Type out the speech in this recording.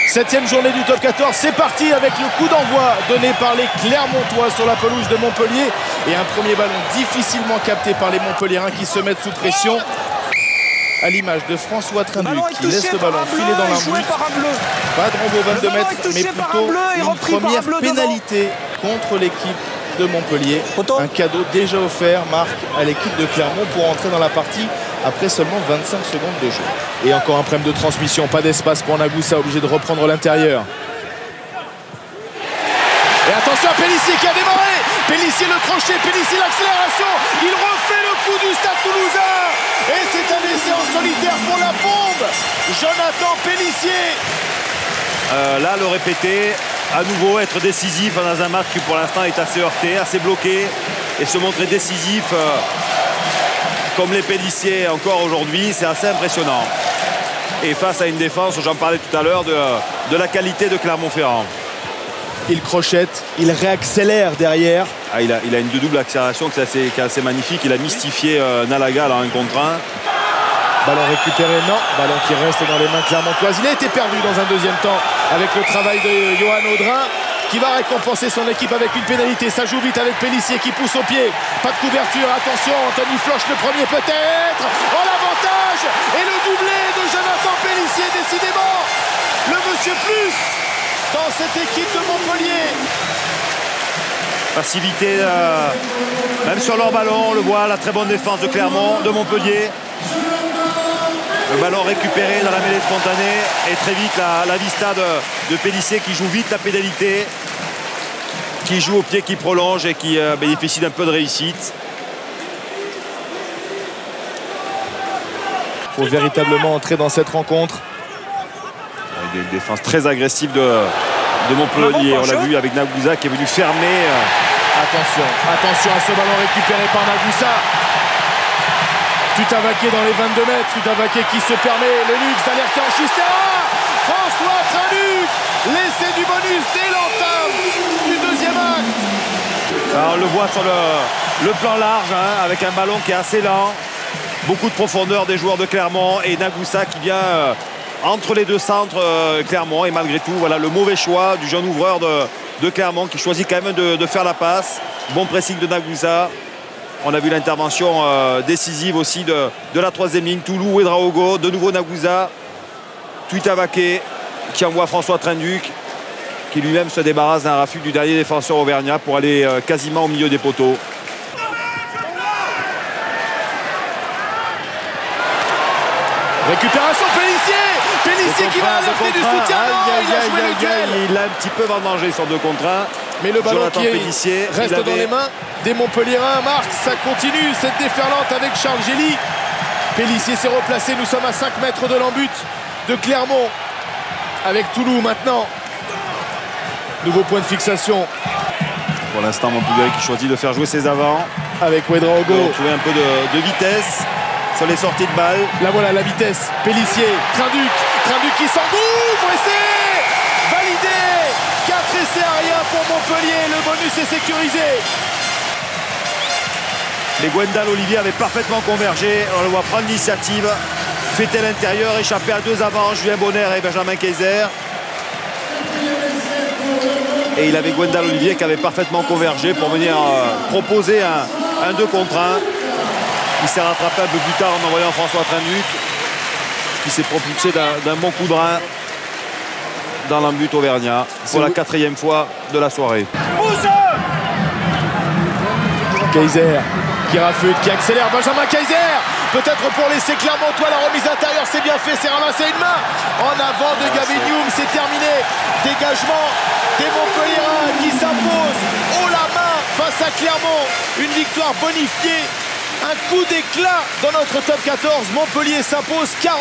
7e journée du top 14, c'est parti avec le coup d'envoi donné par les Clermontois sur la pelouse de Montpellier. Et un premier ballon difficilement capté par les Montpelliérains qui se mettent sous pression. À l'image de François Trinduc qui laisse le ballon filer dans l'embut. Pas de renvoi 22 mètres, mais plutôt une première pénalité contre l'équipe de Montpellier. Un cadeau déjà offert, Marc, à l'équipe de Clermont pour entrer dans la partie après seulement 25 secondes de jeu. Et encore un problème de transmission, pas d'espace pour Nagoussa, obligé de reprendre l'intérieur. Et attention à Pélissier qui a démarré. Pélissier le crochet, Pélissier l'accélération. Il refait le coup du Stade Toulousain. Et c'est un essai en solitaire pour la bombe. Jonathan Pélissier. Là, le répéter, à nouveau être décisif dans un match qui pour l'instant est assez heurté, assez bloqué. Et se montrer décisif comme les Pélissiers encore aujourd'hui, c'est assez impressionnant. Et face à une défense, j'en parlais tout à l'heure, de la qualité de Clermont-Ferrand. Il crochette, il réaccélère derrière. Ah, il a une double accélération qui est assez magnifique. Il a mystifié Nalaga là, 1 contre 1. Ballon récupéré, non. Ballon qui reste dans les mains clermontoises. Il a été perdu dans un deuxième temps avec le travail de Johan Audrin qui va récompenser son équipe avec une pénalité. Ça joue vite avec Pélissier qui pousse au pied. Pas de couverture, attention, Anthony Floch le premier peut-être. Oh, l'avantage et le doublé de Jonathan Pélissier, décidément le monsieur plus dans cette équipe de Montpellier. Passivité, même sur leur ballon, on le voit, la très bonne défense de Clermont, de Montpellier. Le ballon récupéré dans la mêlée spontanée et très vite la vista de Pélissier qui joue vite la pénalité, qui joue au pied, qui prolonge et qui bénéficie d'un peu de réussite. Il faut véritablement entrer dans cette rencontre. Une défense très agressive de Montpellier. On l'a vu avec Nagoussa qui est venu fermer. Attention à ce ballon récupéré par Nagoussa. Tutavaké dans les 22 mètres. Tutavaké qui se permet le luxe d'alerter en Chistera. François Trinduc, l'essai du bonus dès l'entame du deuxième acte. Alors, on le voit sur le plan large avec un ballon qui est assez lent. Beaucoup de profondeur des joueurs de Clermont et Nagoussa qui vient entre les deux centres Clermont. Et malgré tout, voilà le mauvais choix du jeune ouvreur de Clermont qui choisit quand même de faire la passe. Bon pressing de Nagoussa. On a vu l'intervention décisive aussi de la 3e ligne. Toulou et Draogo. De nouveau Nagoussa. Tutavaké qui envoie François Trinduc qui lui-même se débarrasse d'un raffut du dernier défenseur auvergnat pour aller quasiment au milieu des poteaux. Récupération Pélissier qui va alerter du soutien. Il a joué le duel. Il a un petit peu vendangé sur 2 contre 1. Mais le ballon Jonathan qui Pélissier reste dans les mains des Montpelliérains. Marc, ça continue cette déferlante avec Charles Gély. Pélissier s'est replacé. Nous sommes à 5 mètres de l'embut de Clermont. Avec Toulouse maintenant. Nouveau point de fixation. Pour l'instant, Montpellier qui choisit de faire jouer ses avants. Avec Ouedraogo. Trouver un peu de vitesse sur les sorties de balles. Là voilà la vitesse. Pélissier, Trinduc qui s'engouffre et c'est validé. 4 essais à rien pour Montpellier. Le bonus est sécurisé. Les Gwendal Olivier avaient parfaitement convergé. On le voit prendre l'initiative, fêter l'intérieur, échapper à 2 avants, Julien Bonner et Benjamin Kayser. Et il avait Gwendal Olivier qui avait parfaitement convergé pour venir proposer un 2 contre 1. Il s'est rattrapé un peu plus tard en envoyant François Trinduc qui s'est propulsé d'un bon coup de rein dans l'embut auvergnat pour la 4e fois de la soirée. Kayser qui rafute, qui accélère. Benjamin Kayser, peut-être pour laisser Clermontois la remise intérieure. C'est bien fait, c'est ramassé une main en avant de Gavin Hume. C'est terminé. Dégagement des Montpelliérains qui s'imposent haut la main face à Clermont. Une victoire bonifiée. Un coup d'éclat dans notre top 14. Montpellier s'impose 43-3.